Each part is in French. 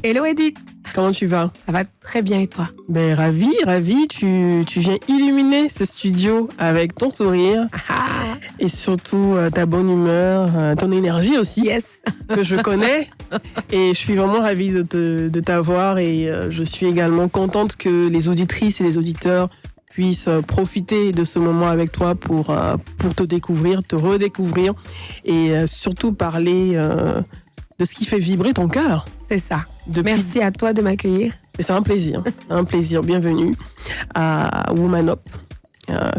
Hello Edith. Comment tu vas? Ça va très bien et toi? Ben ravi. Tu viens illuminer ce studio avec ton sourire et surtout ta bonne humeur, ton énergie aussi, Yes. que je connais. Et je suis vraiment ravie de t'avoir et je suis également contente que les auditrices et les auditeurs puissent profiter de ce moment avec toi pour te découvrir, te redécouvrir et surtout parler de ce qui fait vibrer ton cœur. C'est ça. Merci à toi de m'accueillir. Et c'est un plaisir. Bienvenue à Woman Up.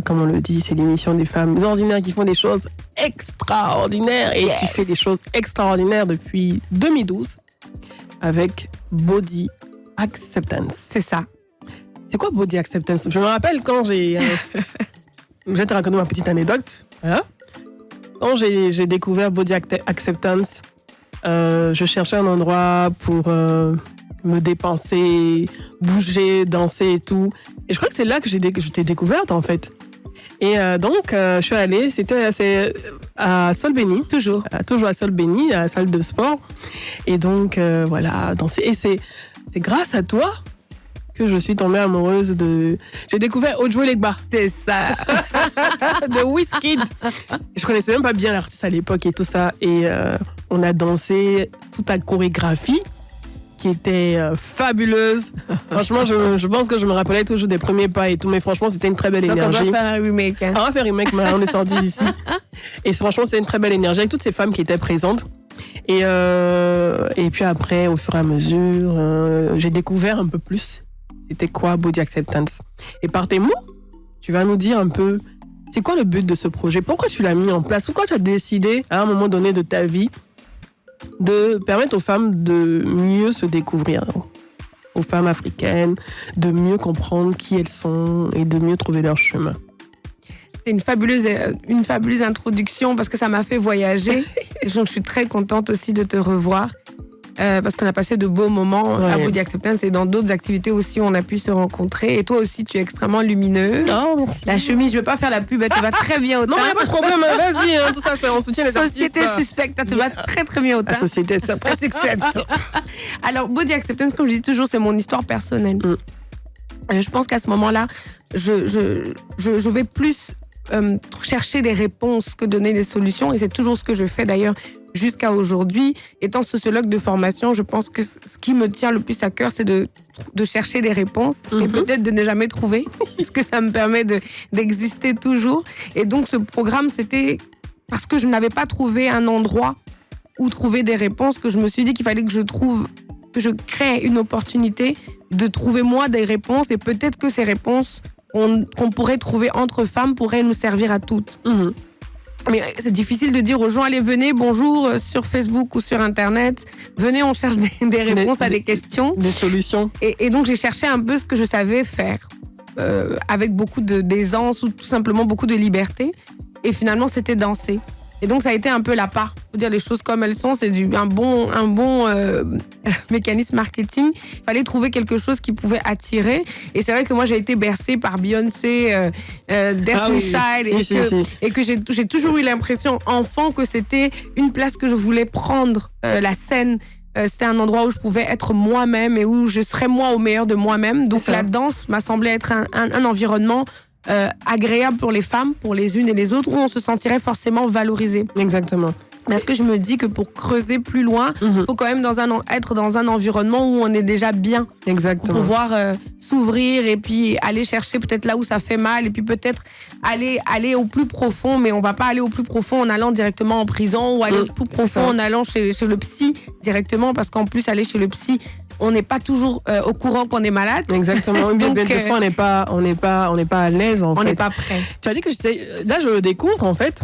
Comme on le dit, c'est l'émission des femmes ordinaires qui font des choses extraordinaires. Et tu fais des choses extraordinaires depuis 2012 avec Body Acceptance. C'est ça. C'est quoi Body Acceptance? Je me rappelle quand j'ai... je vais te raconter ma petite anecdote. Voilà. Quand j'ai découvert Body Acceptance, je cherchais un endroit pour me dépenser, bouger, danser et tout. Et je crois que c'est là que je t'ai découverte en fait. Et donc, je suis allée, c'est à Solbeni. Toujours à Solbeni, à la salle de sport. Et donc, voilà, danser. Et c'est grâce à toi que je suis tombée amoureuse de... J'ai découvert Ojo Legba. C'est ça. De Wizkid. Je connaissais même pas bien l'artiste à l'époque et tout ça. Et on a dansé sous ta chorégraphie qui était fabuleuse. Franchement, je pense que je me rappelais toujours des premiers pas et tout. Mais franchement, c'était une très belle énergie. Donc on doit faire un remake. Hein. On va faire un remake, mais on est sorti d'ici. Et franchement, c'est une très belle énergie avec toutes ces femmes qui étaient présentes. Et puis après, au fur et à mesure, j'ai découvert un peu plus. C'était quoi Body Acceptance? Et par tes mots, tu vas nous dire un peu, c'est quoi le but de ce projet? Pourquoi tu l'as mis en place? Pourquoi tu as décidé, à un moment donné de ta vie, de permettre aux femmes de mieux se découvrir, aux femmes africaines, de mieux comprendre qui elles sont et de mieux trouver leur chemin? C'est une fabuleuse introduction parce que ça m'a fait voyager. Donc, je suis très contente aussi de te revoir. Parce qu'on a passé de beaux moments à Body Acceptance et dans d'autres activités aussi où on a pu se rencontrer. Et toi aussi, tu es extrêmement lumineuse. Oh, merci. La chemise, je ne veux pas faire la pub, elle te va très bien au teint. Non, il n'y a pas de problème, vas-y, hein, tout ça, c'est on soutient les artistes. Société suspecte, ça te va très très bien au teint. La société, c'est presque accepte. Alors, Body Acceptance, comme je dis toujours, c'est mon histoire personnelle. Je pense qu'à ce moment-là, je vais plus chercher des réponses que donner des solutions. Et c'est toujours ce que je fais d'ailleurs jusqu'à aujourd'hui. Étant sociologue de formation, je pense que ce qui me tient le plus à cœur, c'est de chercher des réponses et peut-être de ne jamais trouver, parce que ça me permet d'exister toujours. Et donc, ce programme, c'était parce que je n'avais pas trouvé un endroit où trouver des réponses que je me suis dit qu'il fallait que je crée une opportunité de trouver moi des réponses et peut-être que ces réponses qu'on pourrait trouver entre femmes pourraient nous servir à toutes. Mais c'est difficile de dire aux gens, allez, venez, bonjour, sur Facebook ou sur Internet. Venez, on cherche des réponses à des questions. Des solutions. Et donc, j'ai cherché un peu ce que je savais faire, avec beaucoup d'aisance ou tout simplement beaucoup de liberté. Et finalement, c'était danser. Et donc, ça a été un peu l'appât. Faut dire les choses comme elles sont. C'est un bon mécanisme marketing. Il fallait trouver quelque chose qui pouvait attirer. Et c'est vrai que moi, j'ai été bercée par Beyoncé, Destiny's Child. Et que j'ai toujours eu l'impression, enfant, que c'était une place que je voulais prendre, la scène. C'était un endroit où je pouvais être moi-même et où je serais moi au meilleur de moi-même. Donc, la danse m'a semblé être un environnement agréable pour les femmes, pour les unes et les autres, où on se sentirait forcément valorisé. Exactement. Parce que je me dis que pour creuser plus loin, il faut quand même être dans un environnement où on est déjà bien. Exactement. Pour pouvoir s'ouvrir et puis aller chercher peut-être là où ça fait mal et puis peut-être aller au plus profond, mais on va pas aller au plus profond en allant directement en prison ou aller au plus profond en allant chez le psy directement, parce qu'en plus aller chez le psy, on n'est pas toujours au courant qu'on est malade. Exactement. Donc, des fois, on n'est pas à l'aise en fait. On n'est pas prêt. Tu as dit que là, je le découvre en fait.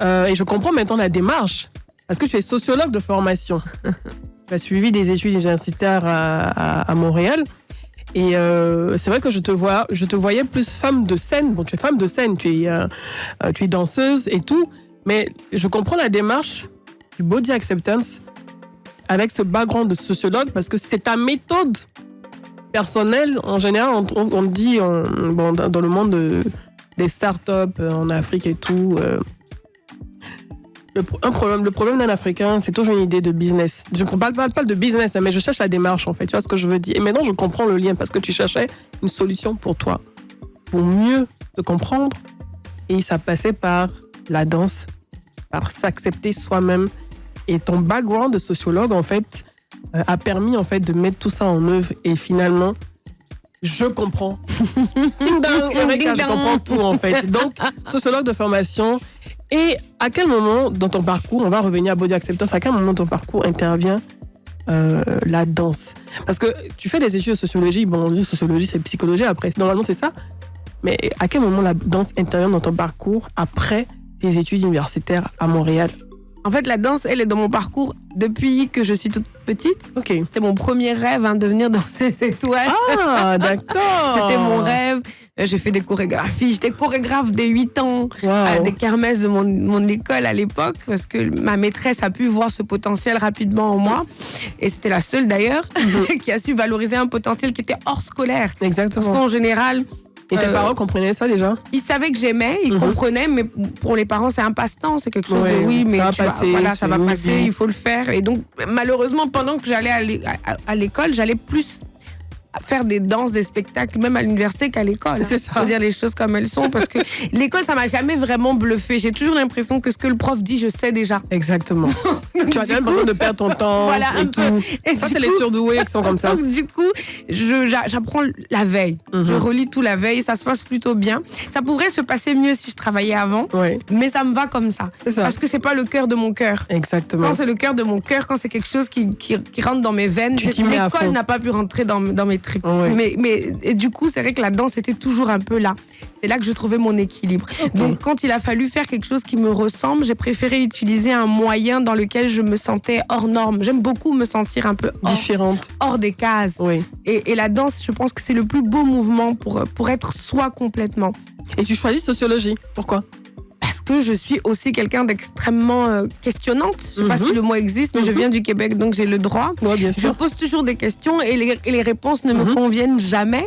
Et je comprends maintenant la démarche. Parce que tu es sociologue de formation. Tu as suivi des études universitaires à Montréal. Et c'est vrai que je te voyais plus femme de scène. Bon, tu es femme de scène, tu es danseuse et tout. Mais je comprends la démarche du Body Acceptance avec ce background de sociologue, parce que c'est ta méthode personnelle. En général, on dit dans le monde des startups en Afrique et tout... Le problème d'un Africain, c'est toujours une idée de business. Je ne parle pas de business, mais je cherche la démarche, en fait. Tu vois ce que je veux dire? Et maintenant, je comprends le lien parce que tu cherchais une solution pour toi, pour mieux te comprendre. Et ça passait par la danse, par s'accepter soi-même. Et ton background de sociologue, en fait, a permis, en fait, de mettre tout ça en œuvre. Et finalement, je comprends. Ding dong, Eureka, je comprends tout, en fait. Donc, sociologue de formation. Et à quel moment dans ton parcours, on va revenir à Body Acceptance, à quel moment dans ton parcours intervient la danse? Parce que tu fais des études de sociologie, bon, on dit sociologie, c'est psychologie après, normalement c'est ça. Mais à quel moment la danse intervient dans ton parcours après tes études universitaires à Montréal? En fait, la danse, elle est dans mon parcours depuis que je suis toute petite. Ok. C'était mon premier rêve, de venir danser ces étoiles. Ah, d'accord. C'était mon rêve. J'ai fait des chorégraphies. J'étais chorégraphe dès 8 ans à des kermesses de mon école à l'époque parce que ma maîtresse a pu voir ce potentiel rapidement en moi. Et c'était la seule d'ailleurs qui a su valoriser un potentiel qui était hors scolaire. Exactement. Parce qu'en général... Et tes parents comprenaient ça déjà? Ils savaient que j'aimais, ils comprenaient, mais pour les parents, c'est un passe-temps, c'est quelque chose de oui, mais ça va passer, il faut le faire. Et donc, malheureusement, pendant que j'allais à l'école, j'allais plus faire des danses, des spectacles, même à l'université qu'à l'école. C'est ça. Faut dire les choses comme elles sont, parce que l'école, ça m'a jamais vraiment bluffé. J'ai toujours l'impression que ce que le prof dit, je sais déjà. Exactement. Tu as jamais besoin de perdre ton temps. Voilà, et tout. Et ça, c'est les surdoués qui sont comme ça. Donc, du coup, j'apprends la veille. Je relis tout la veille, ça se passe plutôt bien. Ça pourrait se passer mieux si je travaillais avant, mais ça me va comme ça. Parce que c'est pas le cœur de mon cœur. Exactement. Quand c'est le cœur de mon cœur, quand c'est quelque chose qui rentre dans mes veines, l'école n'a pas pu rentrer dans mes tripes. Et du coup, c'est vrai que la danse était toujours un peu là. C'est là que je trouvais mon équilibre. Donc, quand il a fallu faire quelque chose qui me ressemble, j'ai préféré utiliser un moyen dans lequel je me sentais hors norme. J'aime beaucoup me sentir un peu différente, hors des cases. Oui. Et la danse, je pense que c'est le plus beau mouvement pour être soi complètement. Et tu choisis sociologie. Pourquoi? Parce que je suis aussi quelqu'un d'extrêmement questionnante. Je ne sais pas si le mot existe, mais je viens du Québec, donc j'ai le droit. Ouais, bien sûr. Je pose toujours des questions et les réponses ne me conviennent jamais.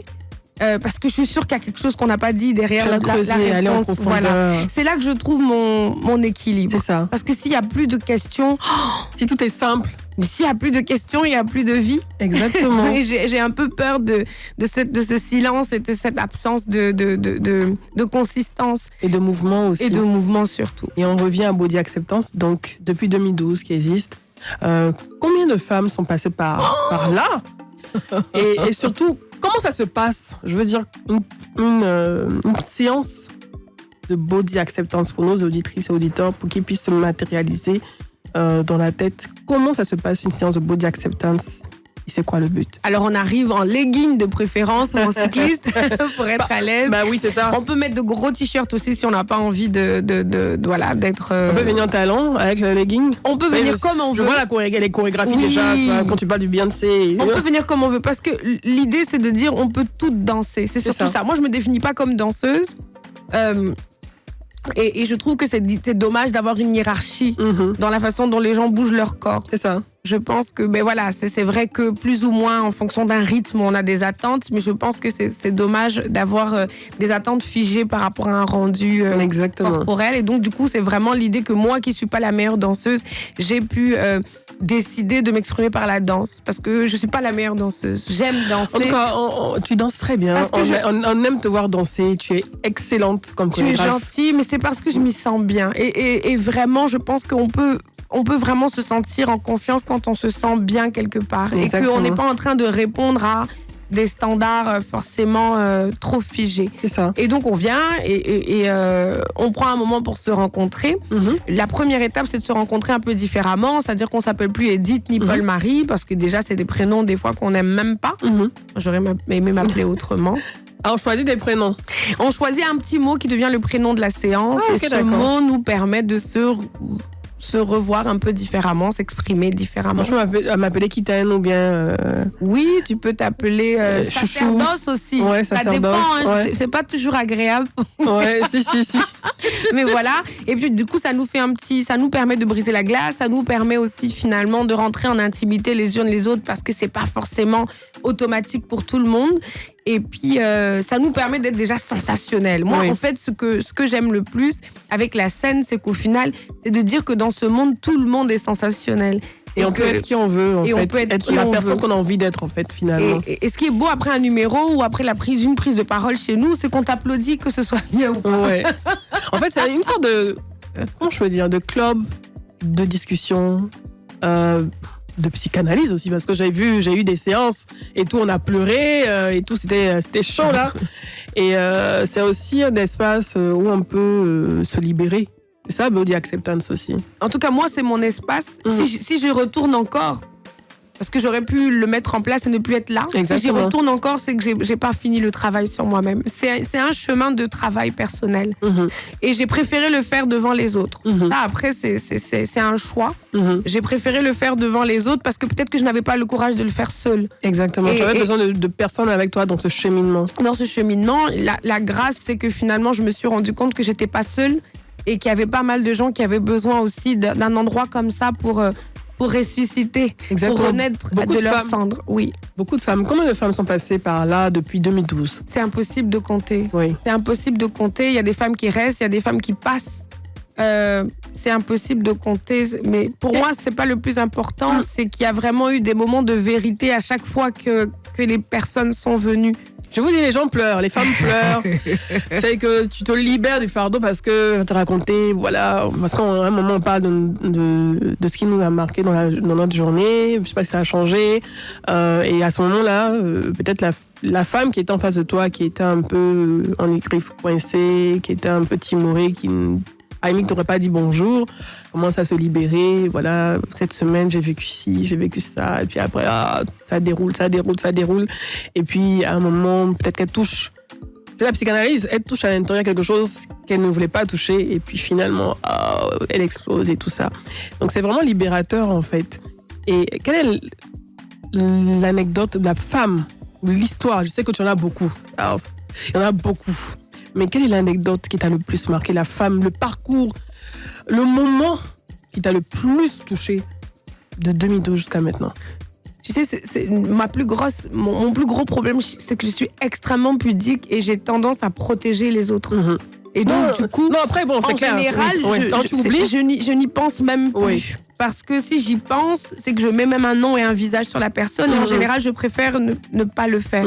Parce que je suis sûre qu'il y a quelque chose qu'on n'a pas dit derrière la réponse. Voilà. C'est là que je trouve mon équilibre. C'est ça. Parce que s'il n'y a plus de questions... si tout est simple. Mais s'il n'y a plus de questions, il n'y a plus de vie. Exactement. Et j'ai un peu peur de ce silence et de cette absence de consistance. Et de mouvement aussi. Et de mouvement surtout. Et on revient à Body Acceptance, donc depuis 2012 qui existe. Combien de femmes sont passées par là? Et surtout, comment ça se passe? Je veux dire, une séance de Body Acceptance pour nos auditrices et auditeurs, pour qu'ils puissent se matérialiser dans la tête. Comment ça se passe une séance de Body Acceptance? Et c'est quoi le but? Alors, on arrive en legging de préférence, mon cycliste, pour être à l'aise. Bah oui, c'est ça. On peut mettre de gros t-shirts aussi si on n'a pas envie voilà, d'être... On peut venir en talons avec le legging. On peut venir comme on veut. Je vois les chorégraphies déjà, quand tu parles du Beyoncé. On peut venir comme on veut, parce que l'idée, c'est de dire on peut toutes danser. C'est surtout ça. Moi, je me définis pas comme danseuse. Et je trouve que c'est dommage d'avoir une hiérarchie dans la façon dont les gens bougent leur corps. C'est ça. Je pense que, voilà, c'est vrai que plus ou moins en fonction d'un rythme, on a des attentes, mais je pense que c'est dommage d'avoir des attentes figées par rapport à un rendu corporel. Et donc, du coup, c'est vraiment l'idée que moi, qui suis pas la meilleure danseuse, j'ai pu décider de m'exprimer par la danse, parce que je suis pas la meilleure danseuse. J'aime danser. En tout cas, tu danses très bien. On aime te voir danser. Tu es excellente comme chorégraphe. Tu es gentille, mais c'est parce que je m'y sens bien. Et vraiment, je pense qu'on peut vraiment se sentir en confiance quand on se sent bien quelque part. Exactement. Et qu'on n'est pas en train de répondre à des standards forcément trop figés. C'est ça. Et donc, on vient et on prend un moment pour se rencontrer. La première étape, c'est de se rencontrer un peu différemment. C'est-à-dire qu'on ne s'appelle plus Edith ni Paul-Marie, parce que déjà, c'est des prénoms des fois qu'on n'aime même pas. J'aurais aimé m'appeler autrement. Alors, on choisit des prénoms. On choisit un petit mot qui devient le prénom de la séance. Et ce mot nous permet de se revoir un peu différemment, s'exprimer différemment. Moi, je peux m'appeler Kitaine ou bien... Oui, tu peux t'appeler sacerdoce aussi. Ouais, ça dépend, hein, c'est pas toujours agréable. Ouais, si. Mais voilà, et puis du coup, ça nous permet de briser la glace, ça nous permet aussi finalement de rentrer en intimité les unes les autres, parce que c'est pas forcément automatique pour tout le monde. Et puis, ça nous permet d'être déjà sensationnels. Moi, en fait, ce que j'aime le plus avec la scène, c'est qu'au final, c'est de dire que dans ce monde, tout le monde est sensationnel. Et on peut être qui on veut, en fait. On peut être la personne qu'on a envie d'être, en fait, finalement. Et ce qui est beau après un numéro ou après une prise de parole chez nous, c'est qu'on t'applaudit, que ce soit bien ou pas. Ouais. En fait, c'est une sorte de... Comment je peux dire? De club, de discussion, de psychanalyse aussi, parce que j'ai eu des séances et tout, on a pleuré et tout, c'était chaud là. Et c'est aussi un espace où on peut se libérer. C'est ça, Body Acceptance aussi. En tout cas, moi, c'est mon espace. Si je retourne encore, parce que j'aurais pu le mettre en place et ne plus être là. Exactement. Si j'y retourne encore, c'est que j'ai pas fini le travail sur moi-même. C'est un chemin de travail personnel. Et j'ai préféré le faire devant les autres. Là, après, c'est un choix. J'ai préféré le faire devant les autres parce que peut-être que je n'avais pas le courage de le faire seule. Exactement. Tu avais besoin de personnes avec toi dans ce cheminement. Dans ce cheminement, la grâce, c'est que finalement, je me suis rendu compte que j'étais pas seule et qu'il y avait pas mal de gens qui avaient besoin aussi d'un endroit comme ça pour ressusciter, exactement. Pour renaître de leurs cendres. Oui. Beaucoup de femmes. Combien de femmes sont passées par là depuis 2012? C'est impossible de compter. Oui. C'est impossible de compter. Il y a des femmes qui restent, il y a des femmes qui passent. C'est impossible de compter. Mais pour moi, c'est pas le plus important. C'est qu'il y a vraiment eu des moments de vérité à chaque fois que les personnes sont venues. Je vous dis, les gens pleurent, les femmes pleurent. C'est que tu te libères du fardeau parce que te raconter, voilà, parce qu'à un moment on parle de ce qui nous a marqué dans notre journée, je sais pas si ça a changé, et à ce moment-là, peut-être la femme qui était en face de toi, qui était un peu en griffe coincée, qui était un peu timorée, qui à la limite t'aurais pas dit bonjour, commence à se libérer, voilà, cette semaine j'ai vécu ci, j'ai vécu ça, et puis après ça déroule, et puis à un moment peut-être qu'elle touche, c'est la psychanalyse, elle touche à l'intérieur quelque chose qu'elle ne voulait pas toucher, et puis finalement elle explose et tout ça. Donc c'est vraiment libérateur en fait. Et quelle est l'anecdote de la femme, ou l'histoire? Je sais que tu en as beaucoup, alors, il y en a beaucoup. Mais quelle est l'anecdote qui t'a le plus marqué, la femme, le parcours, le moment qui t'a le plus touché de 2012 jusqu'à maintenant? Tu sais, mon plus gros problème, c'est que je suis extrêmement pudique et j'ai tendance à protéger les autres. Et donc, du coup, après, bon, c'est clair. En général, je n'y pense même plus. Oui. Parce que si j'y pense, c'est que je mets même un nom et un visage sur la personne. Et en général, je préfère ne pas le faire.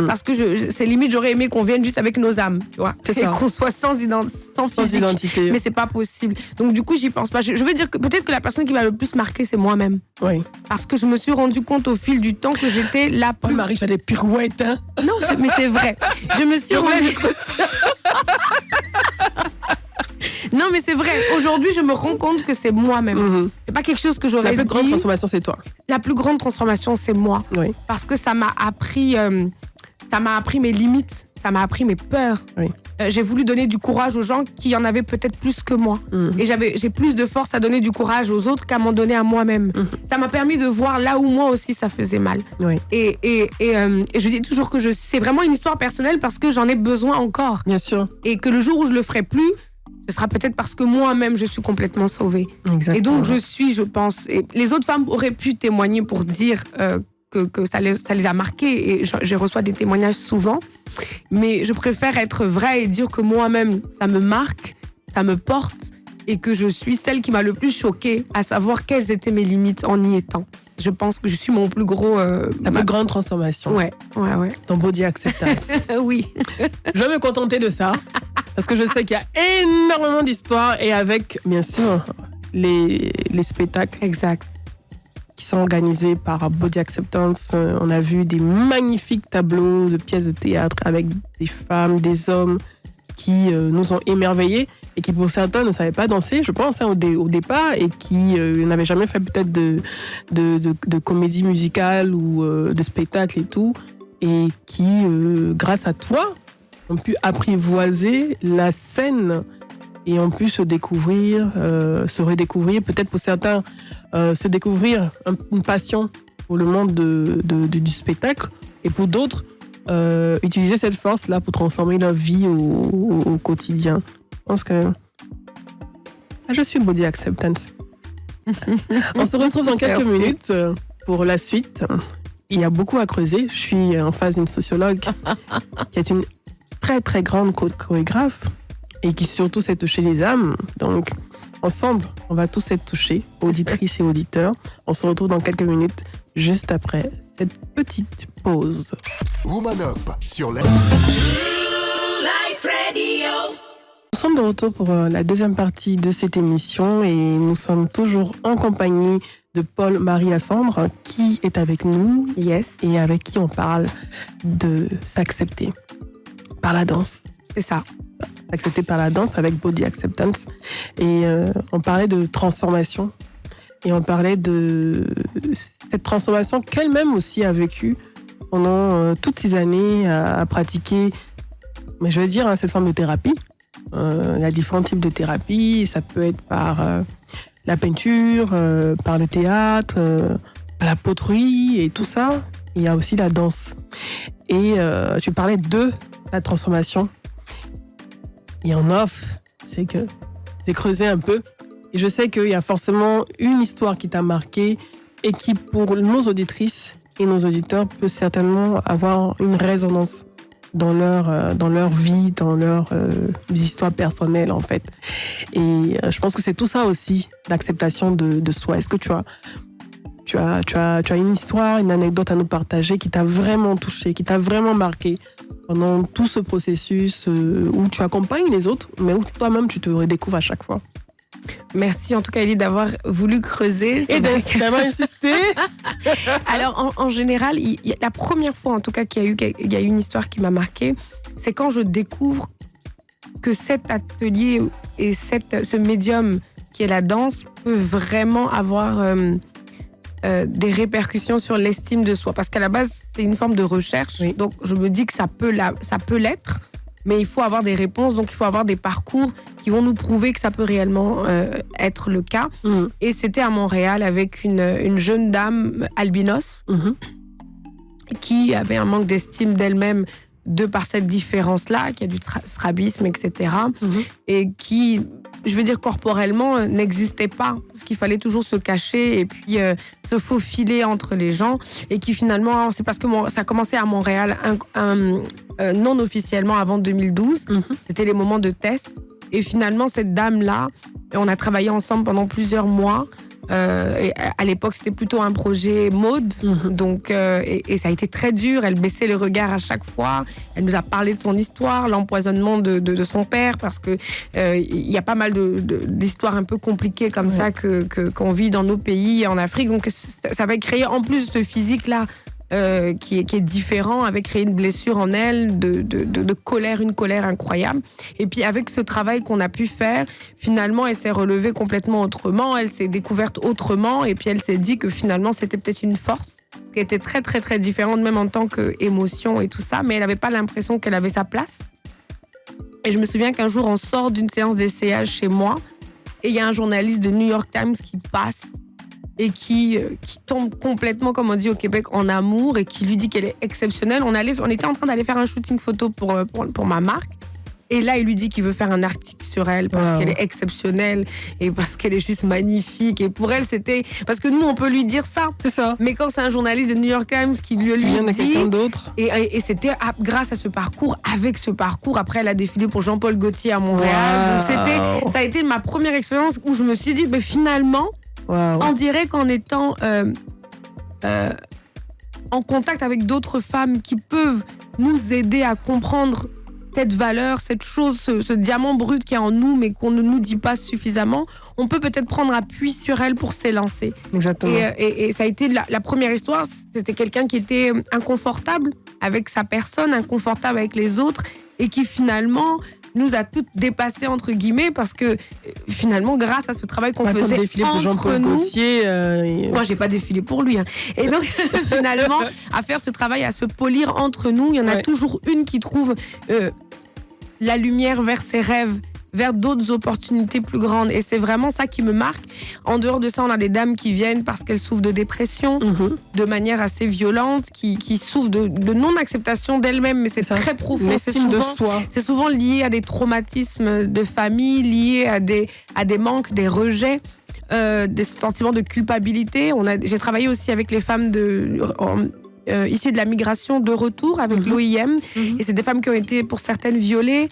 Parce que c'est limite, j'aurais aimé qu'on vienne juste avec nos âmes, tu vois. Et qu'on soit sans physique. Identité. Mais c'est pas possible. Donc du coup, j'y pense pas. Je veux dire que peut-être que la personne qui m'a le plus marqué, c'est moi-même. Oui. Parce que je me suis rendu compte au fil du temps que j'étais la plus... Paul-Marie, tu as des pirouettes, hein? Non, mais c'est vrai. Je me suis rendu compte... Non, mais c'est vrai. Aujourd'hui, je me rends compte que c'est moi-même. C'est pas quelque chose que j'aurais dit. La plus grande transformation, c'est toi. La plus grande transformation, c'est moi. Oui. Parce que ça m'a appris mes limites, ça m'a appris mes peurs. Oui. J'ai voulu donner du courage aux gens qui en avaient peut-être plus que moi. Et j'ai plus de force à donner du courage aux autres qu'à m'en donner à moi-même. Ça m'a permis de voir là où moi aussi ça faisait mal. Oui. Et je dis toujours que c'est vraiment une histoire personnelle parce que j'en ai besoin encore. Bien sûr. Et que le jour où je le ferai plus, ce sera peut-être parce que moi-même, je suis complètement sauvée. Exactement. Et donc, je pense... Et les autres femmes auraient pu témoigner pour dire que ça les a marquées. Et je reçois des témoignages souvent. Mais je préfère être vraie et dire que moi-même, ça me marque, ça me porte. Et que je suis celle qui m'a le plus choquée, à savoir quelles étaient mes limites en y étant. Je pense que je suis mon plus gros... La plus grande transformation. Ouais. Ton Body Acceptance. Oui. Je vais me contenter de ça. Parce que je sais qu'il y a énormément d'histoires et avec, bien sûr, les spectacles. Exact. Qui sont organisés par Body Acceptance. On a vu des magnifiques tableaux de pièces de théâtre avec des femmes, des hommes qui nous ont émerveillés et qui, pour certains, ne savaient pas danser, je pense, au départ, et qui n'avaient jamais fait peut-être de comédie musicale ou de spectacle et tout, et qui, grâce à toi, ont pu apprivoiser la scène et ont pu se découvrir, se redécouvrir, peut-être pour certains, se découvrir une passion pour le monde du spectacle, et pour d'autres, utiliser cette force-là pour transformer leur vie au quotidien. Je pense que je suis Body Acceptance. On se retrouve dans quelques minutes pour la suite. il y a beaucoup à creuser. Je suis en face d'une sociologue qui est une très très grande chorégraphe et qui surtout sait toucher les âmes. Donc, ensemble, on va tous être touchés, auditrices et auditeurs. On se retrouve dans quelques minutes, juste après cette petite pause. Woman Up sur Life Radio. Nous sommes de retour pour la deuxième partie de cette émission et nous sommes toujours en compagnie de Paul-Marie Assandre qui est avec nous. Yes. Et avec qui on parle de s'accepter par la danse. C'est ça. S'accepter par la danse avec Body Acceptance. Et on parlait de transformation. Et on parlait de cette transformation qu'elle-même aussi a vécue pendant toutes ces années à pratiquer, mais je veux dire, cette forme de thérapie. Il y a différents types de thérapies. Ça peut être par la peinture, par le théâtre, par la poterie et tout ça. Il y a aussi la danse. Et tu parlais de la transformation. Et en off, c'est que j'ai creusé un peu. Et je sais qu'il y a forcément une histoire qui t'a marqué et qui, pour nos auditrices et nos auditeurs, peut certainement avoir une résonance dans leur vie, dans leurs histoires personnelles, en fait. Et je pense que c'est tout ça aussi, l'acceptation de soi. Est-ce que tu as une histoire, une anecdote à nous partager qui t'a vraiment touché, qui t'a vraiment marqué pendant tout ce processus où tu accompagnes les autres, mais où toi-même tu te redécouvres à chaque fois? Merci en tout cas, Elie, d'avoir voulu creuser. Et d'avoir insisté. Alors, en général, la première fois en tout cas qu'il y a eu une histoire qui m'a marquée, c'est quand je découvre que cet atelier et ce médium qui est la danse peut vraiment avoir des répercussions sur l'estime de soi. Parce qu'à la base, c'est une forme de recherche. Oui. Donc, je me dis que ça peut l'être, mais il faut avoir des réponses. Donc, il faut avoir des parcours qui vont nous prouver que ça peut réellement être le cas. Mmh. Et c'était à Montréal avec une jeune dame albinos qui avait un manque d'estime d'elle-même de par cette différence-là, qui a du strabisme, etc. Et qui, je veux dire, corporellement, n'existait pas. Parce qu'il fallait toujours se cacher et puis se faufiler entre les gens. Et qui finalement, c'est parce que ça a commencé à Montréal non officiellement avant 2012. C'était les moments de test. Et finalement, cette dame-là, on a travaillé ensemble pendant plusieurs mois. Et à l'époque, c'était plutôt un projet mode. Donc, et ça a été très dur. Elle baissait le regard à chaque fois. Elle nous a parlé de son histoire, l'empoisonnement de son père, parce que il y a pas mal d'histoires un peu compliquées comme ça qu'on vit dans nos pays et en Afrique. Donc, ça avait créé en plus ce physique-là. Qui est différent, avait créé une blessure en elle, de colère, une colère incroyable. Et puis avec ce travail qu'on a pu faire, finalement, elle s'est relevée complètement autrement, elle s'est découverte autrement, et puis elle s'est dit que finalement, c'était peut-être une force qui était très, très, très différente, même en tant qu'émotion et tout ça, mais elle n'avait pas l'impression qu'elle avait sa place. Et je me souviens qu'un jour, on sort d'une séance d'essayage chez moi, et il y a un journaliste de New York Times qui passe, et qui tombe complètement, comme on dit au Québec, en amour et qui lui dit qu'elle est exceptionnelle. On était en train d'aller faire un shooting photo pour ma marque. Et là, il lui dit qu'il veut faire un article sur elle parce qu'elle est exceptionnelle et parce qu'elle est juste magnifique. Et pour elle, c'était... Parce que nous, on peut lui dire ça. C'est ça. Mais quand c'est un journaliste de New York Times qui lui dit... quelqu'un d'autre. Et c'était grâce à ce parcours, avec ce parcours. Après, elle a défilé pour Jean-Paul Gaultier à Montréal. Donc ça a été ma première expérience où je me suis dit, finalement... On dirait qu'en étant en contact avec d'autres femmes qui peuvent nous aider à comprendre cette valeur, cette chose, ce diamant brut qui est en nous, mais qu'on ne nous dit pas suffisamment, on peut peut-être prendre appui sur elle pour s'élancer. Exactement. Et ça a été la première histoire. C'était quelqu'un qui était inconfortable avec sa personne, inconfortable avec les autres, et qui finalement... nous a toutes dépassées, entre guillemets, parce que finalement, grâce à ce travail qu'on faisait entre nous... Moi, j'ai pas défilé pour lui. Et donc, finalement, à faire ce travail, à se polir entre nous, il y en a toujours une qui trouve la lumière vers ses rêves, vers d'autres opportunités plus grandes. Et c'est vraiment ça qui me marque. En dehors de ça, on a des dames qui viennent parce qu'elles souffrent de dépression, de manière assez violente, qui souffrent de non-acceptation d'elles-mêmes, mais c'est très profond. C'est souvent lié à des traumatismes de famille, lié à des manques, des rejets, des sentiments de culpabilité. J'ai travaillé aussi avec les femmes issues de la migration de retour avec l'OIM. Et c'est des femmes qui ont été, pour certaines, violées,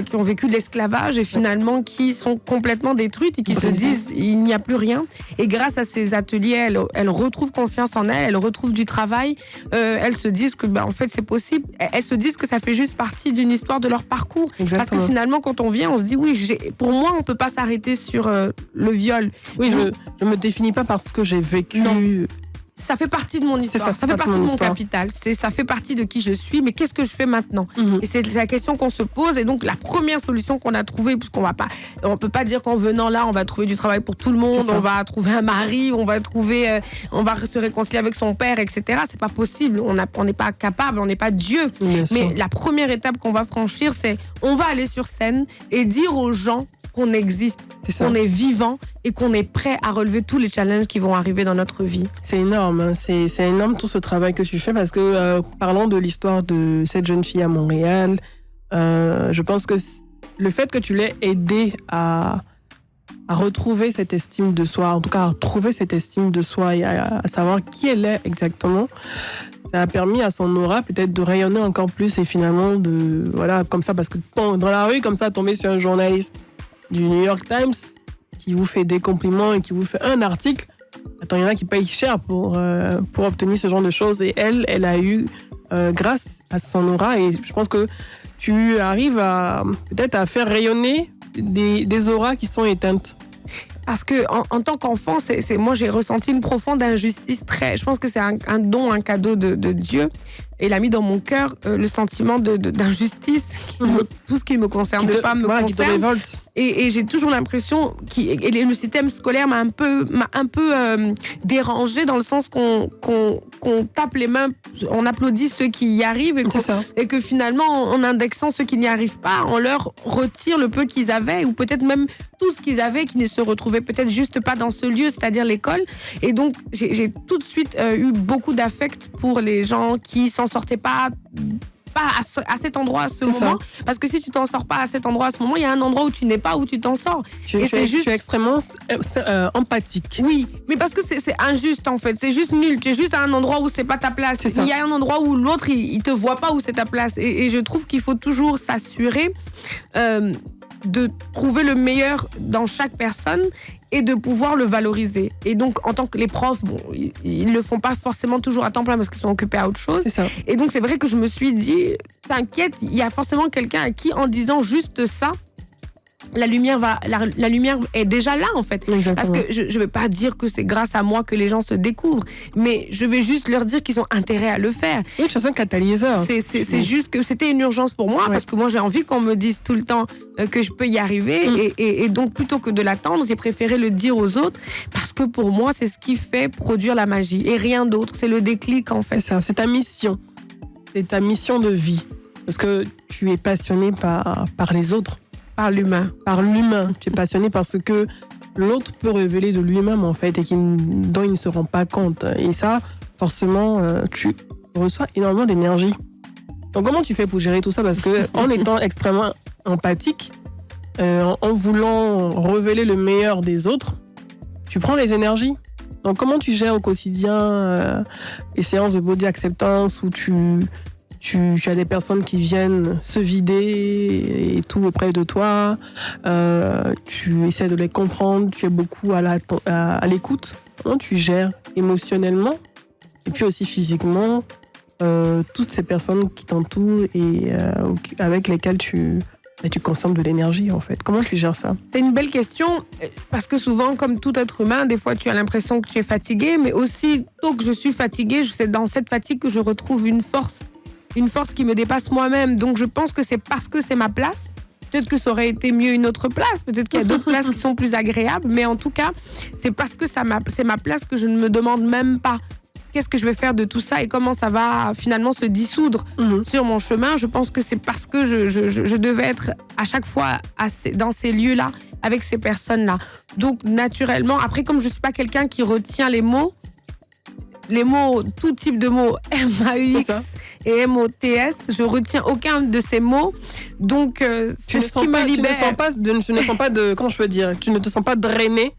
qui ont vécu de l'esclavage et finalement qui sont complètement détruites et qui se disent il n'y a plus rien. Et grâce à ces ateliers, elles retrouvent confiance en elles retrouvent du travail. Elles se disent que en fait c'est possible. Elles se disent que ça fait juste partie d'une histoire de leur parcours. Exactement. Parce que finalement, quand on vient, on se dit oui, pour moi, on peut pas s'arrêter sur le viol. Oui, je me définis pas par ce que j'ai vécu. Non. Ça fait partie de mon histoire, ça fait partie de mon capital, ça fait partie de qui je suis, mais qu'est-ce que je fais maintenant? Et c'est la question qu'on se pose, et donc la première solution qu'on a trouvée, on peut pas dire qu'en venant là, on va trouver du travail pour tout le monde, on va trouver un mari, on va se réconcilier avec son père, etc. C'est pas possible, on n'est pas capable, on n'est pas Dieu. Mais la première étape qu'on va franchir, c'est on va aller sur scène et dire aux gens qu'on existe, qu'on est vivant et qu'on est prêt à relever tous les challenges qui vont arriver dans notre vie. C'est énorme, hein. C'est énorme tout ce travail que tu fais parce que parlons de l'histoire de cette jeune fille à Montréal, je pense que le fait que tu l'aies aidée à retrouver cette estime de soi, en tout cas à trouver cette estime de soi et à savoir qui elle est exactement, ça a permis à son aura peut-être de rayonner encore plus et finalement comme ça, parce que dans la rue, comme ça, tomber sur un journaliste du New York Times qui vous fait des compliments et qui vous fait un article. Attends, il y en a qui payent cher pour obtenir ce genre de choses. Et elle a eu, grâce à son aura, et je pense que tu arrives peut-être à faire rayonner des auras qui sont éteintes. Parce que en tant qu'enfant, moi j'ai ressenti une profonde injustice. Je pense que c'est un don, un cadeau de Dieu. Et il a mis dans mon cœur le sentiment d'injustice. Tout ce qui ne me concerne pas me concerne. Qui te révolte. Et j'ai toujours l'impression et le système scolaire m'a un peu dérangée dans le sens qu'on tape les mains, on applaudit ceux qui y arrivent et que finalement, en indexant ceux qui n'y arrivent pas, on leur retire le peu qu'ils avaient ou peut-être même tout ce qu'ils avaient qui ne se retrouvait peut-être juste pas dans ce lieu, c'est-à-dire l'école. Et donc, j'ai tout de suite eu beaucoup d'affect pour les gens qui s'en sortaient pas à cet endroit à ce moment. Parce que si tu t'en sors pas à cet endroit à ce moment, il y a un endroit où tu n'es pas, où tu t'en sors. Tu es extrêmement empathique. Oui, mais parce que c'est injuste en fait. C'est juste nul. Tu es juste à un endroit où c'est pas ta place. Il y a un endroit où l'autre, il te voit pas où c'est ta place. Et je trouve qu'il faut toujours s'assurer de trouver le meilleur dans chaque personne et de pouvoir le valoriser. Et donc, en tant que les profs, ils le font pas forcément toujours à temps plein parce qu'ils sont occupés à autre chose. Et donc, c'est vrai que je me suis dit, t'inquiète, il y a forcément quelqu'un à qui, en disant juste ça, la lumière est déjà là, en fait. Exactement. Parce que je vais pas dire que c'est grâce à moi que les gens se découvrent, mais je vais juste leur dire qu'ils ont intérêt à le faire. Oui, tu es un catalyseur. C'est juste que c'était une urgence pour moi, parce que moi, j'ai envie qu'on me dise tout le temps que je peux y arriver. Et donc, plutôt que de l'attendre, j'ai préféré le dire aux autres, parce que pour moi, c'est ce qui fait produire la magie. Et rien d'autre. C'est le déclic, en fait. C'est ça, c'est ta mission. C'est ta mission de vie. Parce que tu es passionné par les autres. Par l'humain. Par l'humain. Tu es passionné parce que l'autre peut révéler de lui-même, en fait, et dont il ne se rend pas compte. Et ça, forcément, tu reçois énormément d'énergie. Donc, comment tu fais pour gérer tout ça? Parce que en étant extrêmement empathique, en voulant révéler le meilleur des autres, tu prends les énergies. Donc, comment tu gères au quotidien les séances de body acceptance où tu as des personnes qui viennent se vider et tout auprès de toi. Tu essaies de les comprendre. Tu es beaucoup à l'écoute. Comment tu gères émotionnellement et puis aussi physiquement toutes ces personnes qui t'entourent et avec lesquelles tu consommes de l'énergie, en fait. Comment tu gères ça? C'est une belle question, parce que souvent, comme tout être humain, des fois, tu as l'impression que tu es fatigué, mais aussi, tôt que je suis fatiguée, c'est dans cette fatigue que je retrouve une force qui me dépasse moi-même. Donc, je pense que c'est parce que c'est ma place. Peut-être que ça aurait été mieux une autre place. Peut-être qu'il y a d'autres places qui sont plus agréables. Mais en tout cas, c'est parce que c'est ma place que je ne me demande même pas qu'est-ce que je vais faire de tout ça et comment ça va finalement se dissoudre sur mon chemin. Je pense que c'est parce que je devais être à chaque fois dans ces lieux-là, avec ces personnes-là. Donc, naturellement, après, comme je ne suis pas quelqu'un qui retient les mots, tout type de mots, M-A-U-X et M-O-T-S, je retiens aucun de ces mots. Donc, c'est ce qui me libère. Tu ne sens pas comment je peux dire, tu ne te sens pas drainé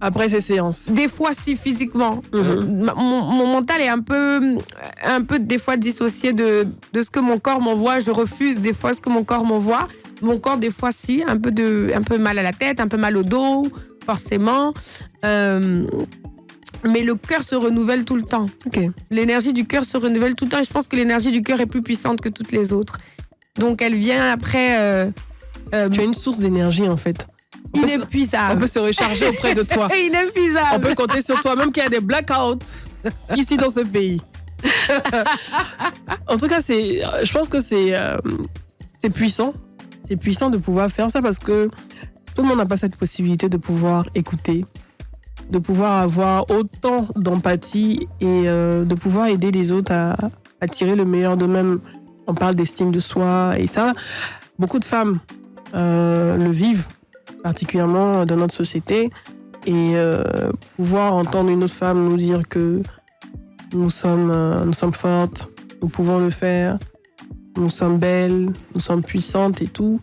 Après ces séances. Des fois, si physiquement. Mon mental est un peu des fois dissocié de ce que mon corps m'envoie. Je refuse des fois ce que mon corps m'envoie. Mon corps, des fois, si, un peu mal à la tête, un peu mal au dos, forcément. Mais le cœur se renouvelle tout le temps. Ok. L'énergie du cœur se renouvelle tout le temps. Et je pense que l'énergie du cœur est plus puissante que toutes les autres. Donc, elle vient après... Tu as une source d'énergie, en fait. On inépuisable. peut se recharger auprès de toi. Inépuisable. On peut compter sur toi, même qu'il y a des blackouts ici dans ce pays. En tout cas, je pense que c'est puissant. C'est puissant de pouvoir faire ça parce que tout le monde n'a pas cette possibilité de pouvoir écouter, de pouvoir avoir autant d'empathie et de pouvoir aider les autres à tirer le meilleur d'eux-mêmes. On parle d'estime de soi et ça, beaucoup de femmes le vivent, particulièrement dans notre société. Et pouvoir entendre une autre femme nous dire que nous sommes fortes, nous pouvons le faire, nous sommes belles, nous sommes puissantes et tout,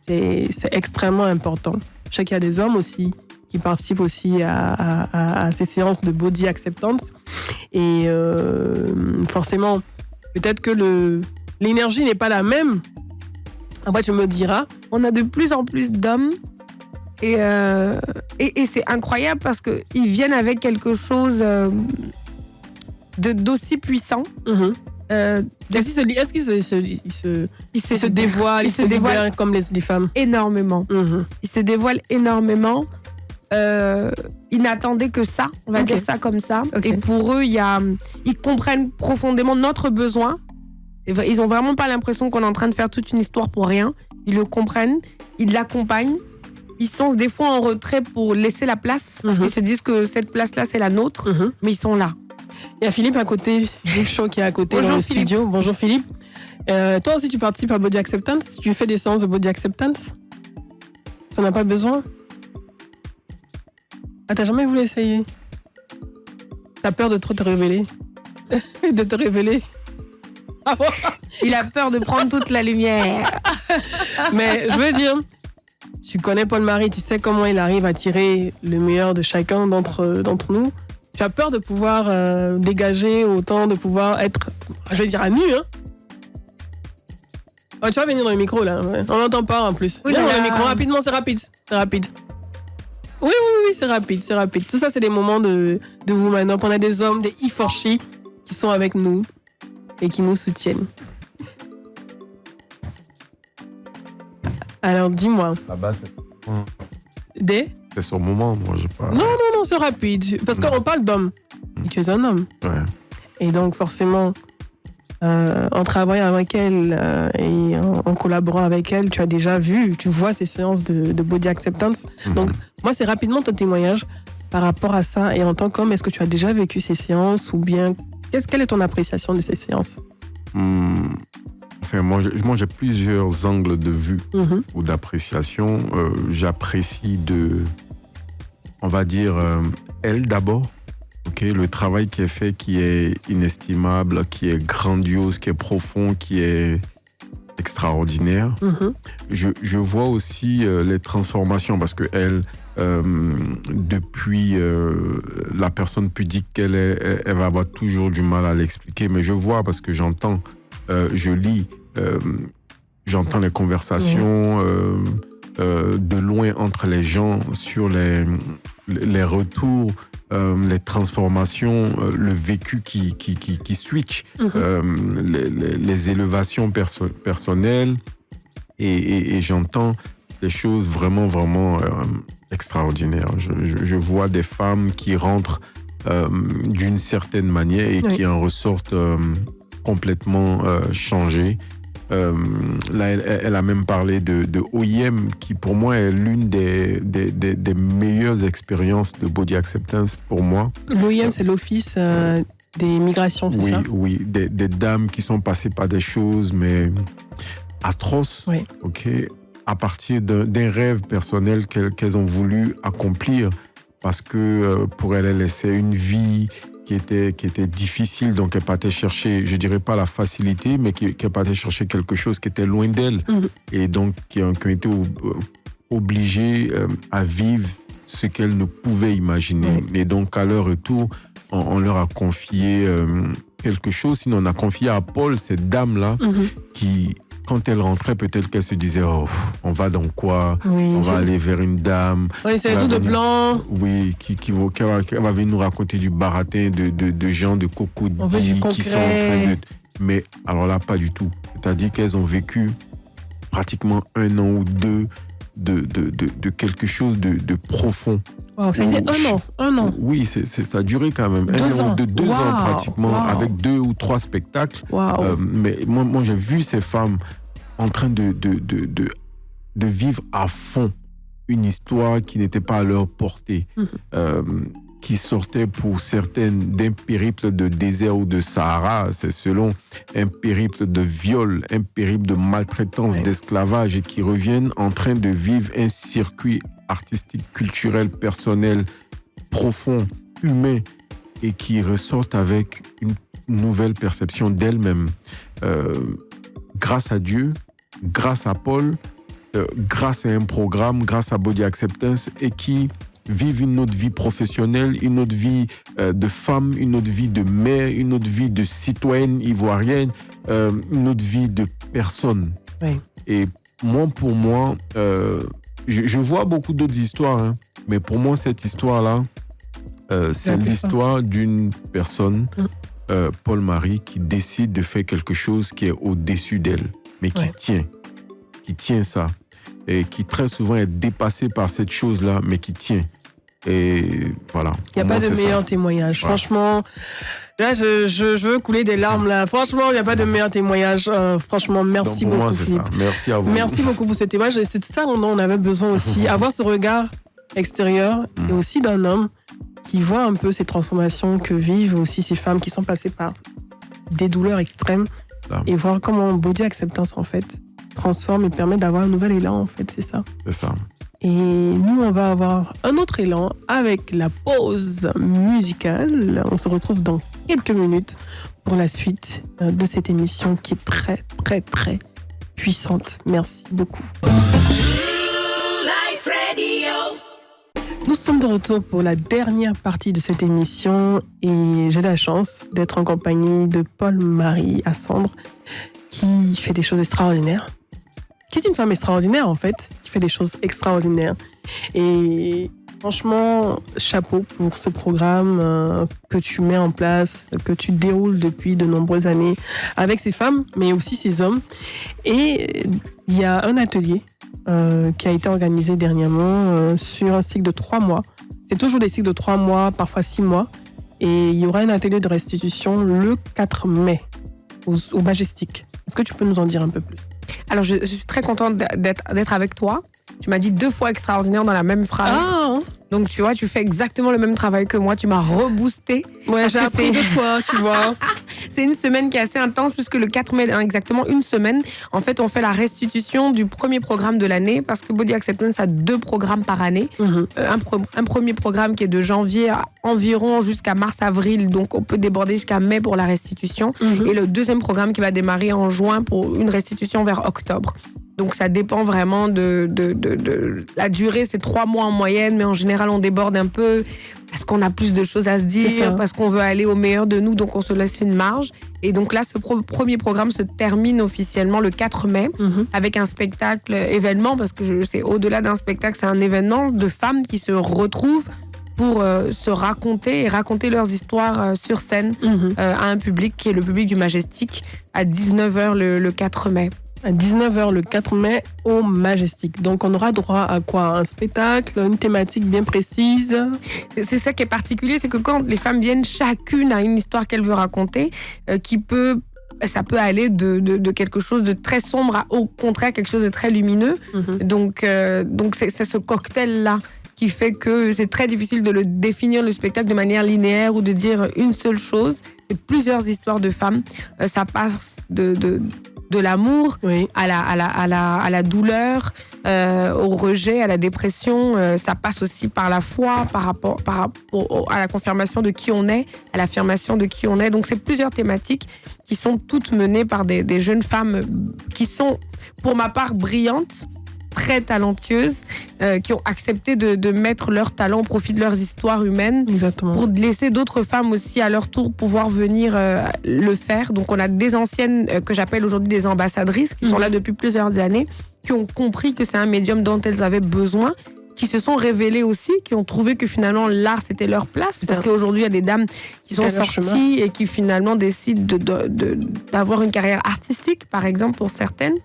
c'est extrêmement important. Je sais qu'il y a des hommes aussi qui participent aussi à ces séances de body acceptance. Et forcément, peut-être que l'énergie n'est pas la même. Après, tu me diras. On a de plus en plus d'hommes et c'est incroyable parce qu'ils viennent avec quelque chose d'aussi puissant. Est-ce qu'ils se dévoilent, ils se libèrent comme les femmes? Énormément. Ils se dévoilent énormément. Ils n'attendaient que ça, on va dire ça comme ça. Et pour eux, ils comprennent profondément notre besoin. Ils n'ont vraiment pas l'impression qu'on est en train de faire toute une histoire pour rien. Ils le comprennent, ils l'accompagnent. Ils sont des fois en retrait pour laisser la place, parce qu'ils se disent que cette place-là, c'est la nôtre, mais ils sont là. Il y a Philippe à côté, Philippe Chaud qui est à côté. Bonjour, dans le studio. Bonjour Philippe. Toi aussi, tu participes à Body Acceptance? Tu fais des séances de Body Acceptance? Tu n'en as pas besoin? Ah, t'as jamais voulu essayer? T'as peur de trop te révéler? De te révéler? Ah bon? Il a peur de prendre toute la lumière. Mais je veux dire, tu connais Paul-Marie, tu sais comment il arrive à tirer le meilleur de chacun d'entre nous. Tu as peur de pouvoir dégager autant, de pouvoir être, je vais dire, à nu, hein? Oh, tu vas venir dans le micro, là. Ouais. On n'entend pas, en plus. Viens dans le micro, rapidement, c'est rapide. C'est rapide. Oui, c'est rapide. Tout ça, c'est des moments de Woman Up. On a des hommes, des E4She qui sont avec nous et qui nous soutiennent. Alors, dis-moi. Là-bas, c'est sur le moment, moi, je parle. Non, c'est rapide. Parce qu'on parle d'homme. Et tu es un homme. Ouais. Et donc, forcément, en travaillant avec elle et en collaborant avec elle, tu as déjà vu, tu vois ces séances de body acceptance. Donc, moi, c'est rapidement ton témoignage par rapport à ça. Et en tant qu'homme, est-ce que tu as déjà vécu ces séances ou bien, quelle est ton appréciation de ces séances? Enfin, moi, j'ai plusieurs angles de vue ou d'appréciation. J'apprécie on va dire, elle d'abord. Okay, le travail qui est fait, qui est inestimable, qui est grandiose, qui est profond, qui est extraordinaire. Je vois aussi les transformations parce que elle, depuis la personne pudique qu'elle est, elle va avoir toujours du mal à l'expliquer, mais je vois parce que j'entends, je lis, j'entends les conversations de loin entre les gens sur les retours, les transformations, le vécu qui switch, les élévations personnelles et j'entends des choses vraiment, vraiment extraordinaires. Je vois des femmes qui rentrent d'une certaine manière et qui en ressortent complètement changées. Là, elle a même parlé de OIM, qui pour moi est l'une des meilleures expériences de body acceptance pour moi. L'OIM, c'est l'Office des migrations, c'est ça? Oui, des dames qui sont passées par des choses, mais atroces, à partir d'un rêve personnel qu'elles ont voulu accomplir, parce que pour elles laissaient une vie qui était difficile, donc elle partait chercher, je dirais pas la facilité, mais qu'elle partait chercher quelque chose qui était loin d'elle, et donc qui ont été obligés à vivre ce qu'elles ne pouvaient imaginer. Et donc, à leur retour, on leur a confié quelque chose. Sinon, on a confié à Paul cette dame-là qui, quand elle rentrait, peut-être qu'elle se disait on va dans quoi? On va aller vers une dame. Oui, c'est tout de blanc. Oui, qui va venir nous raconter du baratin de gens, de cocodis On veut du qui sont en train concret. Mais alors là, pas du tout. C'est-à-dire qu'elles ont vécu pratiquement 1 an ou 2 de quelque chose de profond. Wow, ça a été un an. Oui, ça a duré quand même. 2 ans. 2 Wow. ans pratiquement, Wow. avec 2 ou 3 spectacles. Wow. Mais moi, j'ai vu ces femmes en train de vivre à fond une histoire qui n'était pas à leur portée, qui sortait pour certaines d'un périple de désert ou de Sahara, c'est selon un périple de viol, un périple de maltraitance, d'esclavage, et qui reviennent en train de vivre un circuit artistique, culturel, personnel, profond, humain, et qui ressortent avec une nouvelle perception d'elles-mêmes. Grâce à Dieu, grâce à Paul, grâce à un programme, grâce à Body Acceptance, et qui vivent une autre vie professionnelle, une autre vie de femme, une autre vie de mère, une autre vie de citoyenne ivoirienne, une autre vie de personne. Oui. Et pour moi, je vois beaucoup d'autres histoires, hein, mais pour moi, cette histoire-là, c'est l'histoire d'une personne, Paul-Marie, qui décide de faire quelque chose qui est au-dessus d'elle, mais qui tient ça, et qui très souvent est dépassé par cette chose-là, mais qui tient. Et voilà. Il n'y a pas de meilleur témoignage. Voilà. Franchement, là, je veux couler des larmes. Là. Franchement, il n'y a pas de meilleur témoignage. Franchement, merci beaucoup. Moi, c'est Philippe. Ça. Merci à vous. Merci beaucoup pour ce témoignage. C'est ça dont on avait besoin aussi. Avoir ce regard extérieur et aussi d'un homme qui voit un peu ces transformations que vivent aussi ces femmes qui sont passées par des douleurs extrêmes et voir comment Body Acceptance, en fait, transforme et permet d'avoir un nouvel élan, en fait. C'est ça. C'est ça. Et nous, on va avoir un autre élan avec la pause musicale. On se retrouve dans quelques minutes pour la suite de cette émission qui est très, très, très puissante. Merci beaucoup. Nous sommes de retour pour la dernière partie de cette émission et j'ai la chance d'être en compagnie de Paul-Marie Assandre qui fait des choses extraordinaires. Qui est une femme extraordinaire, en fait, qui fait des choses extraordinaires. Et franchement, chapeau pour ce programme que tu mets en place, que tu déroules depuis de nombreuses années avec ces femmes, mais aussi ces hommes. Et il y a un atelier qui a été organisé dernièrement sur un cycle de 3 mois. C'est toujours des cycles de 3 mois, parfois 6 mois. Et il y aura un atelier de restitution le 4 mai au Majestic. Est-ce que tu peux nous en dire un peu plus ? Alors, je suis très contente d'être avec toi. Tu m'as dit 2 fois extraordinaire dans la même phrase. Ah. Donc, tu vois, tu fais exactement le même travail que moi. Tu m'as reboosté. Ouais, j'ai appris de toi, tu vois. C'est une semaine qui est assez intense puisque le 4 mai, exactement une semaine, en fait, on fait la restitution du premier programme de l'année parce que Body Acceptance a 2 programmes par année. Un premier programme qui est de janvier environ jusqu'à mars-avril, donc on peut déborder jusqu'à mai pour la restitution. Et le deuxième programme qui va démarrer en juin pour une restitution vers octobre. Donc ça dépend vraiment de la durée, c'est 3 mois en moyenne, mais en général on déborde un peu parce qu'on a plus de choses à se dire, parce qu'on veut aller au meilleur de nous, donc on se laisse une marge. Et donc là, ce premier programme se termine officiellement le 4 mai avec un spectacle événement, parce que c'est au-delà d'un spectacle, c'est un événement de femmes qui se retrouvent pour se raconter et raconter leurs histoires sur scène à un public qui est le public du Majestic à 19h le 4 mai. À 19h le 4 mai au Majestic. Donc on aura droit à quoi ? Un spectacle, une thématique bien précise. C'est ça qui est particulier, c'est que quand les femmes viennent, chacune a une histoire qu'elle veut raconter, ça peut aller de quelque chose de très sombre à au contraire quelque chose de très lumineux. Donc c'est ce cocktail-là qui fait que c'est très difficile de le définir le spectacle de manière linéaire ou de dire une seule chose. C'est plusieurs histoires de femmes. Ça passe de l'amour à la douleur, au rejet, à la dépression. Ça passe aussi par la foi, par rapport à la confirmation de qui on est, à l'affirmation de qui on est. Donc, c'est plusieurs thématiques qui sont toutes menées par des jeunes femmes qui sont, pour ma part, brillantes, très talentueuses qui ont accepté de mettre leur talent au profit de leurs histoires humaines. Exactement. Pour laisser d'autres femmes aussi à leur tour pouvoir venir le faire. Donc on a des anciennes que j'appelle aujourd'hui des ambassadrices qui sont là depuis plusieurs années, qui ont compris que c'est un médium dont elles avaient besoin, qui se sont révélées aussi, qui ont trouvé que finalement l'art c'était leur place, parce qu'aujourd'hui il y a des dames qui sont sorties et qui finalement décident d'avoir une carrière artistique, par exemple pour certaines.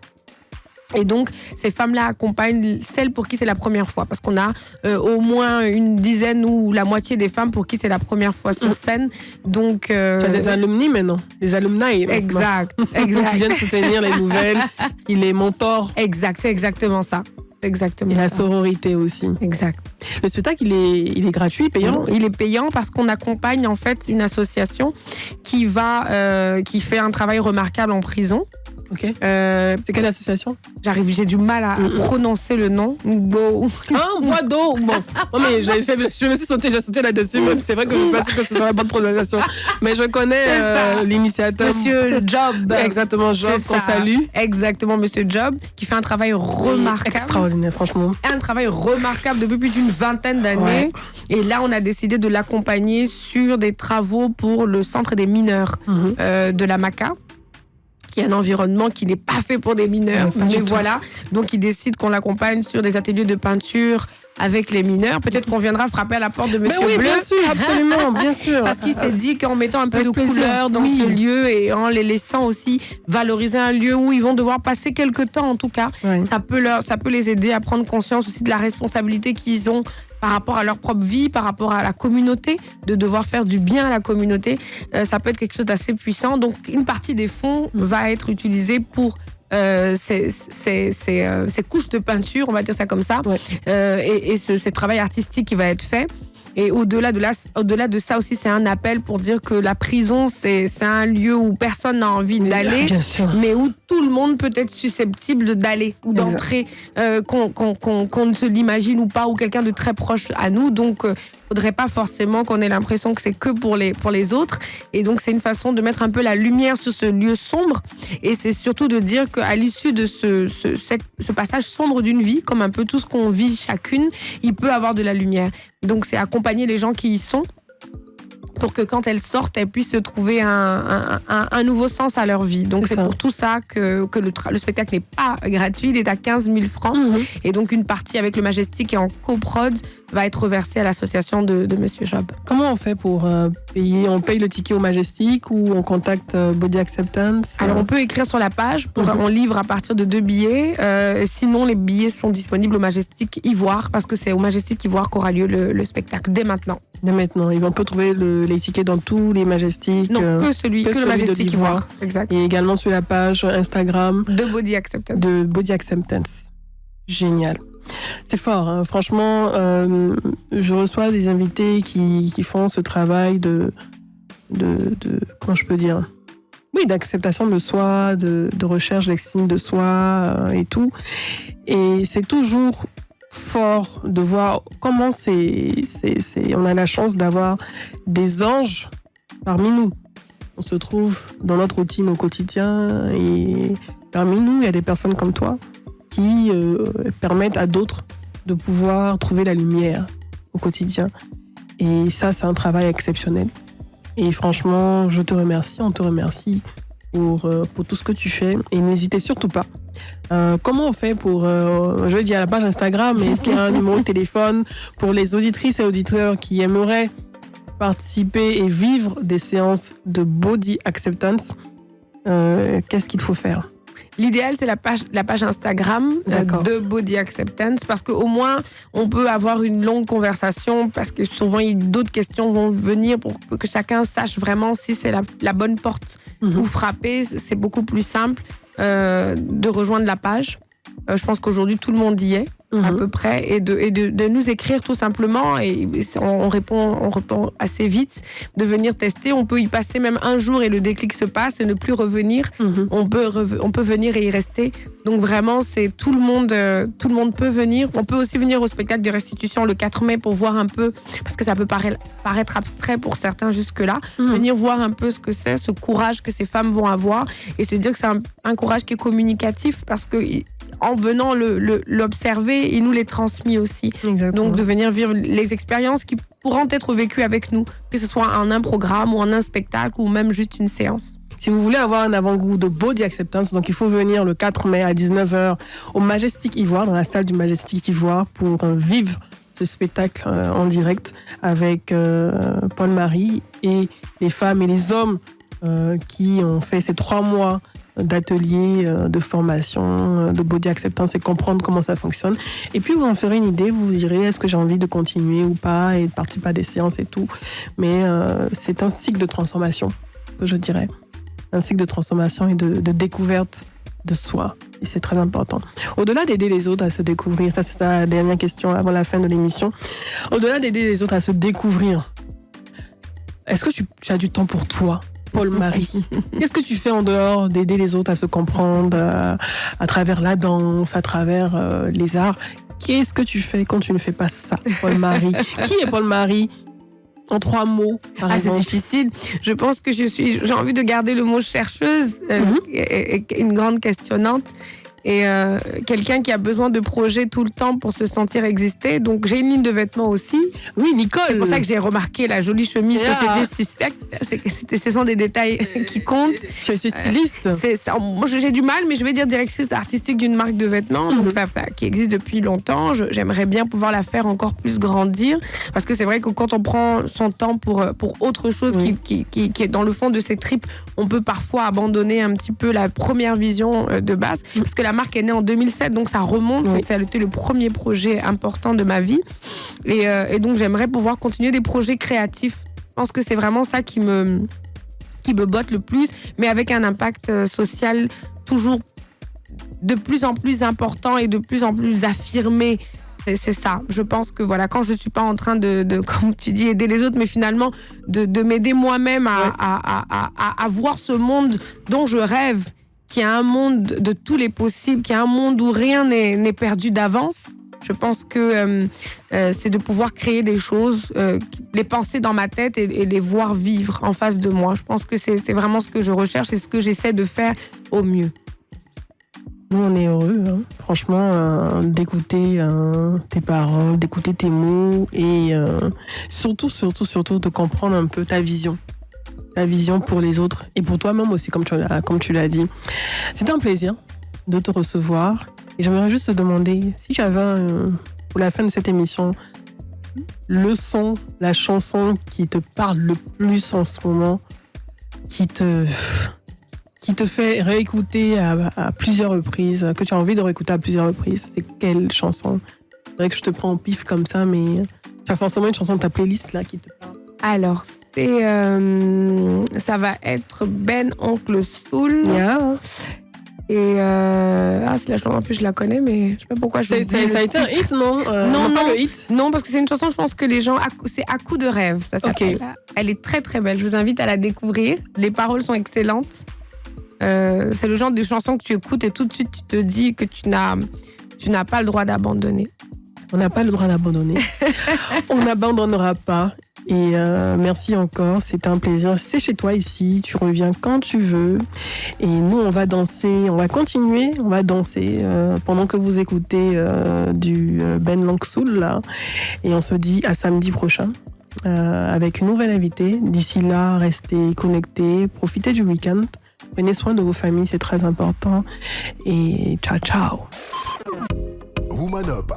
Et donc, ces femmes-là accompagnent celles pour qui c'est la première fois. Parce qu'on a au moins une dizaine ou la moitié des femmes pour qui c'est la première fois sur scène. Donc, tu as des alumni maintenant, des alumni. Exact. Qui viennent soutenir les nouvelles, qui les mentorent. Exact, c'est exactement ça. Exactement. Et la sororité aussi. Exact. Le spectacle, il est gratuit, payant? Non, il est payant parce qu'on accompagne en fait une association qui fait un travail remarquable en prison. Ok. C'est quelle association? J'ai du mal à prononcer le nom. Bois d'eau. Bon. Non, mais j'ai sauté là-dessus. Même c'est vrai que je suis pas sûre que ce soit la bonne prononciation. Mais je connais l'initiateur. Monsieur Job. Exactement, Job, qu'on salue. Exactement, Monsieur Job, qui fait un travail remarquable. Extraordinaire, franchement. Un travail remarquable depuis plus d'une vingtaine d'années. Ouais. Et là, on a décidé de l'accompagner sur des travaux pour le centre des mineurs de la MACA, qui est un environnement qui n'est pas fait pour des mineurs. Mais voilà, donc il décide qu'on l'accompagne sur des ateliers de peinture avec les mineurs. Peut-être qu'on viendra frapper à la porte de Monsieur Bleu. Bien sûr, absolument, bien sûr. Parce qu'il s'est dit qu'en mettant un peu de couleur dans ce lieu et en les laissant aussi valoriser un lieu où ils vont devoir passer quelques temps, en tout cas, ça peut les aider à prendre conscience aussi de la responsabilité qu'ils ont par rapport à leur propre vie, par rapport à la communauté, de devoir faire du bien à la communauté. Ça peut être quelque chose d'assez puissant. Donc, une partie des fonds va être utilisée pour ces couches de peinture, on va dire ça comme ça, et ce travail artistique qui va être fait. Et au-delà de ça aussi, c'est un appel pour dire que la prison, c'est un lieu où personne n'a envie d'aller, mais où tout le monde peut être susceptible d'aller ou d'entrer, qu'on ne se l'imagine ou pas, ou quelqu'un de très proche à nous. Donc, faudrait pas forcément qu'on ait l'impression que c'est que pour les autres. Et donc, c'est une façon de mettre un peu la lumière sur ce lieu sombre. Et c'est surtout de dire qu'à l'issue de ce passage sombre d'une vie, comme un peu tout ce qu'on vit chacune, il peut avoir de la lumière. Donc, c'est accompagner les gens qui y sont pour que quand elles sortent, elles puissent se trouver un nouveau sens à leur vie. Donc, c'est pour tout ça que le spectacle n'est pas gratuit. Il est à 15 000 francs. Et donc, une partie avec le Majestic et en coprod va être reversée à l'association de Monsieur Job. Comment on fait pour payer? On paye le ticket au Majestic ou on contacte Body Acceptance? Alors, on peut écrire sur la page. On livre à partir de 2 billets. Sinon, les billets sont disponibles au Majestic Ivoire, parce que c'est au Majestic Ivoire qu'aura lieu le spectacle, dès maintenant. Dès maintenant. Et on peut trouver les tickets dans tous les Majestic. Non, que le Majestic Ivoire. Exact. Et également sur la page Instagram de Body Acceptance. Génial. C'est fort, hein. Franchement, je reçois des invités qui font ce travail de comment je peux dire, oui, d'acceptation de soi, de recherche d'estime de soi et tout. Et c'est toujours fort de voir comment on a la chance d'avoir des anges parmi nous. On se trouve dans notre routine au quotidien et parmi nous, il y a des personnes comme toi qui permettent à d'autres de pouvoir trouver la lumière au quotidien. Et ça, c'est un travail exceptionnel. Et franchement, je te remercie, on te remercie pour tout ce que tu fais. Et n'hésitez surtout pas. Comment on fait pour... je vais dire à la page Instagram, mais est-ce qu'il y a un numéro de téléphone pour les auditrices et auditeurs qui aimeraient participer et vivre des séances de Body Acceptance? Qu'est-ce qu'il faut faire? L'idéal, c'est la page Instagram de Body Acceptance, parce qu'au moins, on peut avoir une longue conversation, parce que souvent, d'autres questions vont venir pour que chacun sache vraiment si c'est la bonne porte où frapper. C'est beaucoup plus simple de rejoindre la page. Je pense qu'aujourd'hui, tout le monde y est, à peu près, et de nous écrire tout simplement, et on répond assez vite, de venir tester. On peut y passer même un jour et le déclic se passe et ne plus revenir. On peut venir et y rester. Donc vraiment, c'est tout le monde peut venir. On peut aussi venir au spectacle de restitution le 4 mai pour voir un peu, parce que ça peut paraître abstrait pour certains jusque-là, venir voir un peu ce que c'est, ce courage que ces femmes vont avoir, et se dire que c'est un courage qui est communicatif, parce que en venant l'observer, il nous les transmet aussi. Exactement. Donc de venir vivre les expériences qui pourront être vécues avec nous, que ce soit en un programme ou en un spectacle ou même juste une séance. Si vous voulez avoir un avant-goût de Body Acceptance, donc il faut venir le 4 mai à 19h au Majestic Ivoire, dans la salle du Majestic Ivoire, pour vivre ce spectacle en direct avec Paul-Marie et les femmes et les hommes qui ont fait ces 3 mois d'ateliers de formation de Body Acceptance et comprendre comment ça fonctionne. Et puis vous en ferez une idée, vous direz est-ce que j'ai envie de continuer ou pas et de participer à des séances et tout. Mais c'est un cycle de transformation, que je dirais. Un cycle de transformation et de découverte de soi. Et c'est très important. Au-delà d'aider les autres à se découvrir, ça c'est la dernière question avant la fin de l'émission. Au-delà d'aider les autres à se découvrir, est-ce que tu as du temps pour toi, Paul-Marie? Qu'est-ce que tu fais en dehors d'aider les autres à se comprendre à travers la danse, à travers les arts? Qu'est-ce que tu fais quand tu ne fais pas ça, Paul-Marie? Qui est Paul-Marie? En 3 mots, par exemple. C'est difficile. Je pense que j'ai envie de garder le mot chercheuse, et une grande questionnante. Et quelqu'un qui a besoin de projets tout le temps pour se sentir exister. Donc, j'ai une ligne de vêtements aussi. Oui, Nicole. C'est pour ça que j'ai remarqué la jolie chemise Société Suspect. Ce sont des détails qui comptent. Tu es styliste. Moi, j'ai du mal, mais je vais dire directrice artistique d'une marque de vêtements. Donc, ça, qui existe depuis longtemps. J'aimerais bien pouvoir la faire encore plus grandir. Parce que c'est vrai que quand on prend son temps pour autre chose qui est dans le fond de ses tripes, on peut parfois abandonner un petit peu la première vision de base. Parce que la marque est née en 2007, donc ça remonte. Ça a été le premier projet important de ma vie. Et donc, j'aimerais pouvoir continuer des projets créatifs. Je pense que c'est vraiment ça qui me botte le plus, mais avec un impact social toujours de plus en plus important et de plus en plus affirmé. C'est ça. Je pense que voilà, quand je suis pas en train de comme tu dis, aider les autres, mais finalement de m'aider moi-même à voir ce monde dont je rêve, qu'il y a un monde de tous les possibles, qu'il y a un monde où rien n'est perdu d'avance. Je pense que c'est de pouvoir créer des choses, les penser dans ma tête et les voir vivre en face de moi. Je pense que c'est vraiment ce que je recherche et ce que j'essaie de faire au mieux. Nous, on est heureux, hein. Franchement, d'écouter tes paroles, d'écouter tes mots et surtout de comprendre un peu ta vision pour les autres et pour toi-même aussi, comme tu l'as dit. C'était un plaisir de te recevoir et j'aimerais juste te demander si tu avais, pour la fin de cette émission, le son, la chanson qui te parle le plus en ce moment, qui te fait réécouter à plusieurs reprises, que tu as envie de réécouter à plusieurs reprises, c'est quelle chanson? C'est vrai que je te prends au pif comme ça, mais tu as forcément une chanson de ta playlist là qui te parle. Alors, ça va être Ben Oncle Soul. Yeah. Et c'est la chanson, en plus je la connais, mais je sais pas pourquoi je vous dis. Ça a été un hit, non? Non, le hit. Non, parce que c'est une chanson, je pense que les gens, c'est À coup de rêve, ça s'appelle. Okay. Elle est très très belle, je vous invite à la découvrir. Les paroles sont excellentes. C'est le genre de chanson que tu écoutes et tout de suite tu te dis que tu n'as pas le droit d'abandonner. On n'a pas le droit d'abandonner. On n'abandonnera pas. Et merci encore, c'était un plaisir. C'est chez toi ici, tu reviens quand tu veux. Et nous, on va danser, on va continuer, on va danser pendant que vous écoutez du Ben Lanksoul là. Et on se dit à samedi prochain avec une nouvelle invitée. D'ici là, restez connectés, profitez du week-end. Prenez soin de vos familles, c'est très important. Et ciao, ciao. Woman Up.